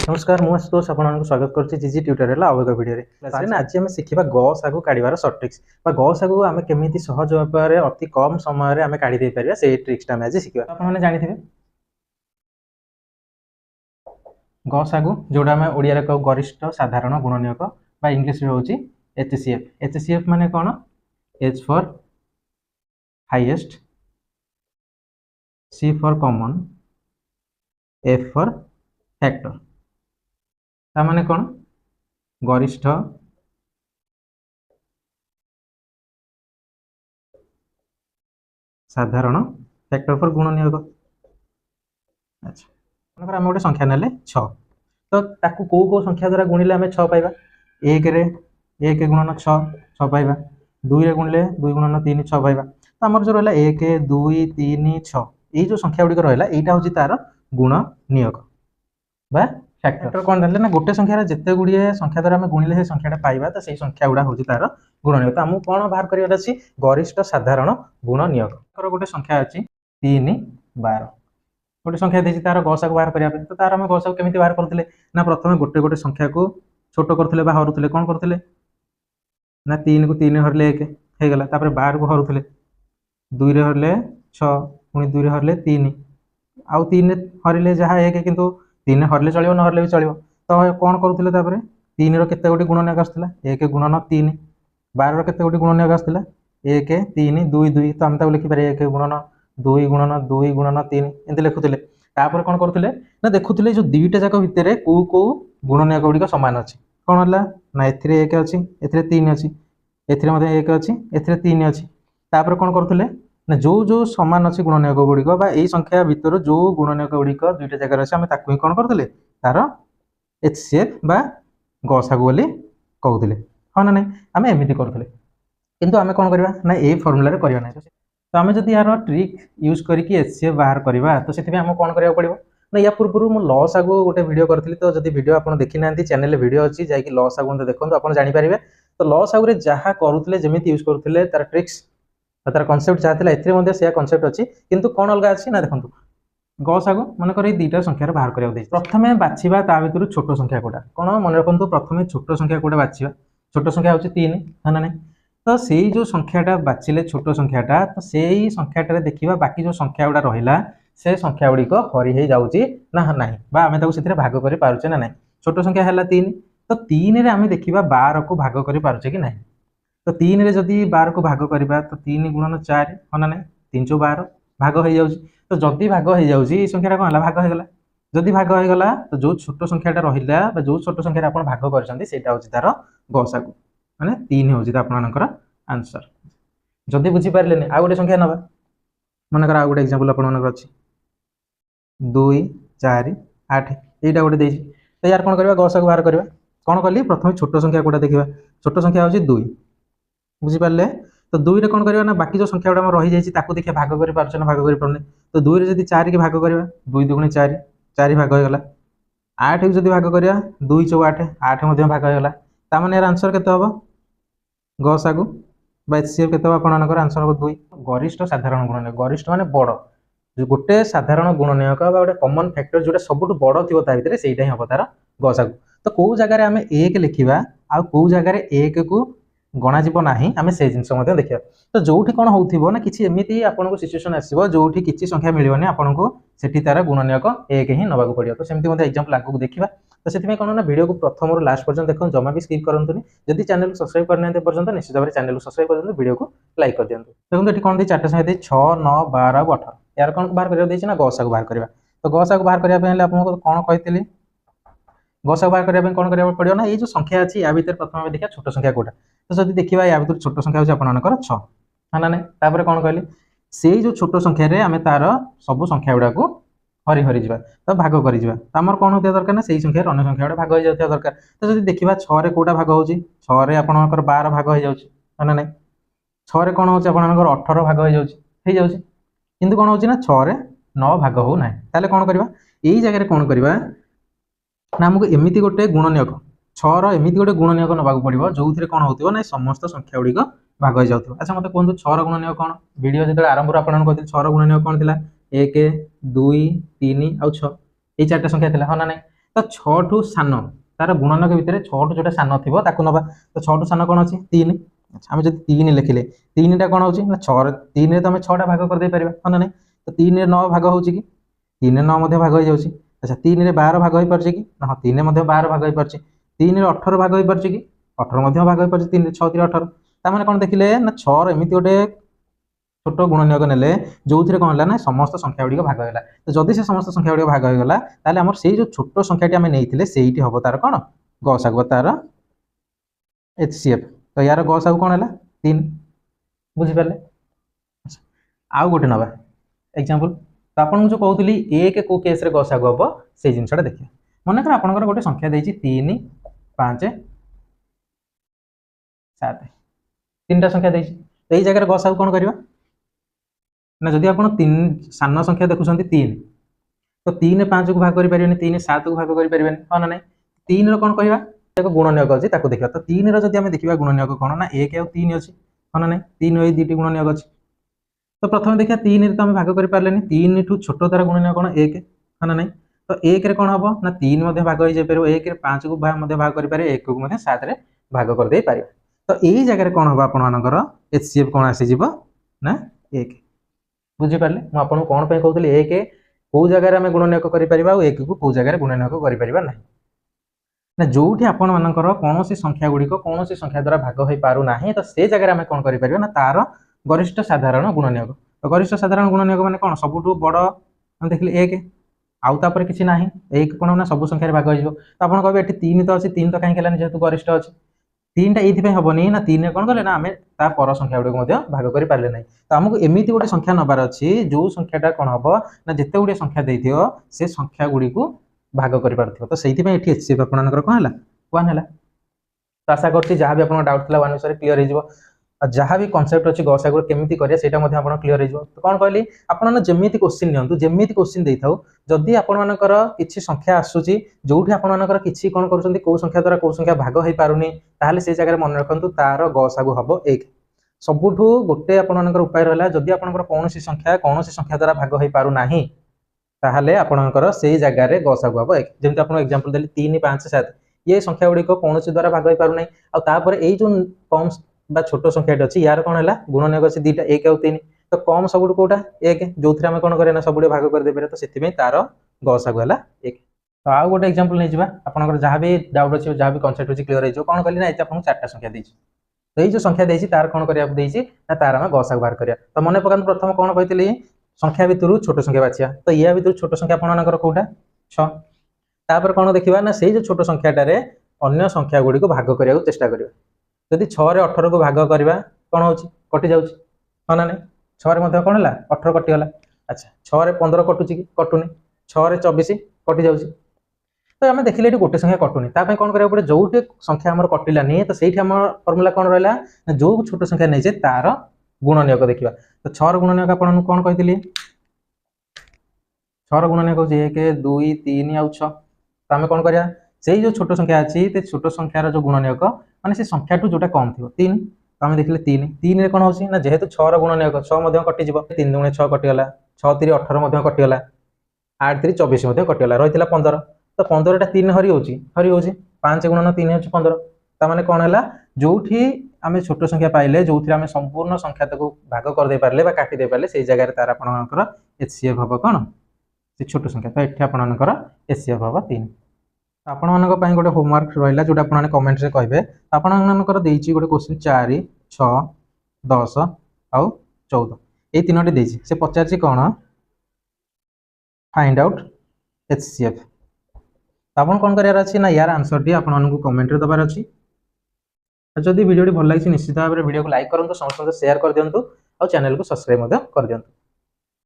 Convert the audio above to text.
नमस्कार मु आशुतोष आपको स्वागत करछि जीजी ट्यूटोरियल आउ एक वीडियो रे आज आम शिखा ग सागु काढ़ीबार सर्ट ट्रिक्स ग सागु आम केमिति सहज उपाय अति कम समय रे आम काढ़ी दे परिया से ट्रिक्स आम आज शिखा आपन माने जानिथिबे ग सागु जोडा आम ओडिया रे कहू गरिष्ठ साधारण गुणनीयक बा इंग्लिश रे होची एचसीएफ माने कोन H for highest C for common F for factor तामाने कौन गरिष्ठ साधारण फैक्टर फॉर गुणनीयक। अच्छा आम गोटे संख्या नेले 6 तो ताकू को संख्या द्वारा गुणिले आम 6 पाइबा 1 रे 1 गुणन 6 6 पाइबा 2 रे गुणिले 2 गुणन 3 6 पाइबा तो आमर जो रहला 1 2 3 6 ये जो संख्या गुडी रहला एटा होची तार गुणनीयक बा फैक्टर कौन जानले ना गोटे संख्या जिते गुड़िए संख्या द्वारा आम गुणिले से संख्याटा पाइबा तो सही संख्या गुड़ा हूँ तार गुणनीयक तो आमको कौन बाहर कर गरिष्ठ साधारण गुणनीयक गोटे संख्या अच्छी 3 12 गोटे संख्या देती तार गसाक बाहर करने तो तार आम गसाक केमी बाहर करते ना प्रथम गोटे गोटे संख्या को छोट करते हरुले कौन करते ना 3 को 3 हरले 1 होगला 12 को हरुले 2 रे हरले 6 पुणी 2 रे हरले 3 आउ 3 हरिले जहाँ 1 किंतु 3 हरले चलो न हरले भी चलो तो कौन करुले 3 रे गुणनीयक आसला 1 गुणन 3 12 केते गोटे गुणनीयक आसला 1 3 2 2 तो आम लिखिपारे 1 गुणन 2 गुणन 2 गुणन 3 एमती लिखुले तापर कौन करुले ना देखुले जो दुईटा जाक भितर को गुणनीयक गुड़िक सामान अच्छी कौन है ना ए 1 अच्छी ए 3 अच्छी ए 1 अच्छी ए 3 अच्छी तापर कौन करुले ना जो जो सामान अच्छी गुणनीयक गुड़िक यही संख्या भितर जो गुणनीयक गुड़िक दुईटा जगह अच्छे आम ताकू ही कौन करते तार एचसीएफ बा गसागु बोली कहते हाँ ना नहीं आम एमती करुले किंतु आम कौन करवा ना ये फर्मुला करवा ना तो आम जब यार ट्रिक यूज करके एचसीएफ बाहर करवा तो से आम कौन करा पड़ो ना या पूर्व मुझे लॉस आगु गोटे वीडियो करी तो जब वीडियो आप देखी ना चैनल वीडियो अच्छी जाकि लॉस आगु देखो आप जानीपारे तो लॉस आगुरे जहाँ करुले जमी यूज करुले तार ट्रिक्स तार कनसेप्ट जहाँ ए कनसेप्ट अच्छी किंतु कौन अलग अच्छी ना देखो गसागु मनकर ये दुईटा संख्यार बाहर करा प्रथम बाछा ता भर छोट संख्या कोटा कौन मन रखु प्रथम छोट संख्या कोटा बाछा छोट संख्या हूँ 3 है ना नहीं तो से जो संख्याटा बाछिले छोट संख्याटा तो से संख्याटे देखा बाकी जो संख्या गुड़ा रहा से संख्या गुड़िक हरी जाऊँगी ना ना आम से भाग कर पारे ना ना छोट संख्या है 3 तो 3 रे आम देखा 12 को भाग कर पारे कि ना तो 3 रे जदि 12 को भाग करवा तो 3 गुणन 4 हाँ ना नहीं 3 4 12 भाग हो जाऊँगी तो जदि भाग हो जाऊँगी संख्या कौन है भाग होगा जदि भाग होगा तो जो छोट संख्याटा रहा जो छोट संख्या आप भाग कर तार गसागु माने 3 हूँ आपंकर आंसर जदि बुझीपारे आउ गोटे संख्या नवा मनकर आउ गोटे एग्जांपल आप अच्छी 2 4 8 यहीटा गोटे देसी तो यार कौन करवा गसागु बाहर करवा कौन कली प्रथम छोट संख्या कोटा देखा छोट संख्या हूँ 2 बुझीपारे तो 2 रे कौन करवा ना बाकी जो संख्या गुड़ा रही जाती देखिए भाग कर पारे ना भाग कर पारे तो 2 रे जदि 4 के भाग करवा 2 2 4 4 भाग होगा 8 को जदि भाग करवा 2 4 8 8 भाग होगा तार यार आंसर केते हम गसागु एचसीएफ केते आपनकर आंसर हम 2 गरिष्ठ साधारण गुणनीयक गरिष्ठ माने बड़ जो गोटे साधारण गुणनीयक गोटे कॉमन फैक्टर जोटा सबुठ बड़ थी भितर से ही हम तार गसागु तो कौ जगह आम 1 लिखा आ कौ जगह 1 को गणा जीव ना आम से जिन देखा तो जो कौन हो ना कि एमती आपको सिचुएसन आसो जो कि संख्या मिलने आपको से तार गुणनीयक 1 ही नवाक पड़ो तो सेमती एग्जांपल आगे देखा तो से कौन ना वीडियो को प्रथम लास्ट पर्यटन देखो जमा भी स्किप करूँ जदि चैनल को सब्सक्राइब करना पर्यटन निश्चित भाव चैनल को सब्सक्राइब कर वीडियो को लाइक कर दिखाँ देखो ये कौन 4टा संख्या 6 9 12 18 यार कौन बाहर कर गसागु बाहर करवा तो गसागु बाहर करने आपको कौन कही गसागु बाहर करने कौन करा पड़ो ना ये जो संख्या अच्छी या भर प्रथम देखा छोट संख्या कोटा तो जब देखा या भर छोट संख्या हूँ आपंकर 6 है ना नहीं कौन कहली से जो छोट संख्यार आम तार सब संख्या गुड़ा को हरी हरी जा तो भाग कर आमर कौन होता दरकार ना से संख्यार अन्य संख्या गुड़ा भाग हो जाता दरकार तो जब देखा 6 रे कोटा भाग हो 6 रे आपंकर 12 भाग हो जाए है ना नहीं 6 रे कौन होकर 18 भाग हो जाए किंतु कौन हो 6 रे 9 भाग हो ना ताले कौन करवा यही जगह कौन करवा ना आमको एमती गोटे गुणनीयक 6 एमती गोटे गुणनीयक नवाक पड़ो जो थे कौन हो ना समस्त संख्या गुड़िक भाग हो जाऊ अच्छा मत कहूँ 6 गुणनीयक कौन वीडियो जो आरंभ आपको कहते 6 गुणनीयक कौन था 1 2 3 आउ 6 ये 4टा संख्या था हाँ ना नहीं तो 6 ठू सान तार गुणनक भितर 6 ठू जोटा सान थिबो ताकू नबा। तो 6 ठू सान कोन अछि 3। अच्छा हम जदि 3 लिखिले 3 टा कोन होछि ना 6 रे 3 रे तमे 6 टा भाग कर दे परिबा हन नै। तो 3 रे 9 भाग होछि कि 3 रे 9 मध्ये भाग हो जाउछि। अच्छा 3 रे 12 भाग होई परछि कि ना 3 रे मध्ये 12 भाग होई परछि। 3 रे 18 भाग होई परछि कि 18 मध्ये भाग होई परछि। 3 रे 6 3 18 ता माने कोन देखिले ना 6 रे एमिति गोटे छोट गुणनियोग नेले जो कौन है ना समस्त संख्या गुड़िक भाग होगा। तो जदि से समस्त संख्या गुड़िक भाग होगा ताले हमर से जो छोट संख्याटी आम नहीं से हम तार कौन गसागु तार HCF। तो यार गसागु कौन है 3 बुझिपारे। आउ गोटे नवा एग्जांपल। तो आपन जो कहूली एक को केस रे गसागु हम से जिनसा देखिए। मनकर आपनकर गोटे संख्या देछि 3 5 7 तीनटा संख्या देछि। तो यही जगह गसागु कौन करबा ना जदि आप तीन सान संख्या देखुं 3 तो 3 5 को भाग कर 3 7 को भाग कर हाँ ना ना 3 कौन कह गुणनियोग अच्छी देखा। तो 3 रदि आम देखा गुणनियोग कौन ना 1 और 3 अच्छी हाँ ना ना 3 2 गुणनियोग अच्छी। तो प्रथम देखा 3 तो आम भाग कर पारे 3 ठू छोट तार गुणनियोग कौन 1 हाँ ना ना। तो 1 रे कौन हम ना 3 भाग हो जाए 1 5 को भाग कर 1 को 7 रे भाग कर दे पारे। तो यही जगह कौन हम आपर HCF कौन आसीज ना 1 बुझिपारे। मुझे आपको कौन पे कहूली 1 कौ जगह आम गुणनियोग कर 1 को कौ जगह गुणनियोग कर ना जो आपण मानकर कौन संख्या गुड़िक कौन संख्या द्वारा भाग हो पार ना तो से जगह आम कौन कर ना तार गरिष्ठ साधारण गुणनियोग। तो गरिष्ठ साधारण गुणनियोग माने कौन सबुठ बड़ हम देखिए 1 आउ तापर किसी ना 1 कौन ना सब संख्यार भाग हो। तो आप कहे 3 तो अच्छी 3 तो कहीं जेहतु गरिष्ठ अच्छी 3 टा ये हेनी ना 3 कौन कले ना आम पर संख्या गुड़िक भाग कर पारे ना। तो आमको एमती गोटे संख्या नबार अच्छी जो संख्याटा कौन हम ना जिते गुड़े संख्या देथियो से संख्या गुड़ी को भाग कर पार्थिव। तो से HCF आपनकर कौन है 1 है। तो आशा करछि जहाँ भी आपन डाउट थिला 1 विषय क्लियर हो जहाँ भी कॉन्सेप्ट अच्छी गसागु केमिति करिया सेटा मध्ये आपन क्लियर हो। तो कौन कहली आपन जेमिति क्वेश्चन नियंतु जेमिति क्वेश्चन देइथाउ जदि आपन मानकर किछि संख्या आसुची जोठी आपन मानकर किछि कोन करूछंती को संख्या द्वारा को संख्या भाग होई पारुनी ताहाले से जगह मन रखंतु तार गसागु हबो 1। सबुठु गोटे आपन मानकर उपाय रहला जदि आपनकर कोनोसी संख्या द्वारा भाग होई पारु नाही ताहाले आपनकर से जगह रे गसागु हबो 1। जेमति आपन एग्जांपल देली 3 5 7 ये संख्या गुडी को कोनोसी द्वारा भाग होई पारु नाही आ तापर एई जो कम बा छोट संख्याटी अच्छी यार कौन है गुणनियोग अच्छी 2टा 1 और 3। तो कम सबुठ कौटा 1 जो आम कौन करें सब भाग कर दे तो से तार गसागु है 1। तो आउ गोटे एग्जांपल नहीं आपंकर जहाँ भी डाउट अच्छे जहाँ भी कॉन्सेप्ट अच्छी क्लियर हो कौन कहली ना ये आपको 4टा संख्या देती। तो ये जो संख्या देती तार कौन करना तार आम गसागु बाहर करा। तो मन पकान प्रथम कौन कही संख्या भितर छोट संख्या बाछिया। तो या भितर छोट संख्या आपंकर कौटा 6 तापर कौन देखा ना से जो छोट संख्याटार अन्य संख्या गुड़ी को भाग करने चेष्टा करिया। जदि 6 रे 18 को भाग करवा कौन हो कटि जाऊँ हाँ ना नहीं 6 रे कौन है 18 कटिगला। अच्छा 6 रे 15 कटुची कि कटुनी 6 रे 24 कटि जाऊँ। तो आम देखिले गोटे संख्या कटुनी ताप कौन करा पड़े जो संख्या आम कटिलानी तो से फर्मुला कौन रहा जो छोट संख्या नहीं तार गुणनियोग देखा। तो 6 गुणनियोग आपको कौन कही 6 गुणनियोग हूँ 1 2 3 आउ 6। तो आम कौन करा से जो छोट संख्या अच्छी छोट संख्यार जो गुणनियोग माने से संख्या जोटा कम थी 3। तो आम देखिले 3 रे कौन हो ना जेहेतु 6 गुणनियोग 6 कटिज 3 दूणे 6 कटिगला 6 3 18 कटिगला 8 3 24 कटिगला रही 15। तो 15 टा 3 हरि हो 5 गुणन 3 हो 15। ताने कौन है जो आम छोट संख्या पाइले जो आम संपूर्ण संख्या को भाग कर दे पारे काटी दे पारे से जगह तार आपंकर HCF हम कौन से छोट संख्या। तो ये आपंकर HCF हम 3। आपण मानक गोटे होमवर्क रहा जो आपने कमेंट रे कहे आपंकर गोटे क्वेश्चन 4 6 10 आउ 14 ये 3टी देसी से पचार कौन फाइंड आउट HCF। आप कौन करार अच्छी ना यार आंसर टी आपको कमेंट रे दबार अच्छी। जदि वीडियो भल लगी निश्चित भाव में वीडियो को लाइक करूँ समस्त शेयर कर दिंतु और चैनल को सब्सक्राइब कर दिंतु।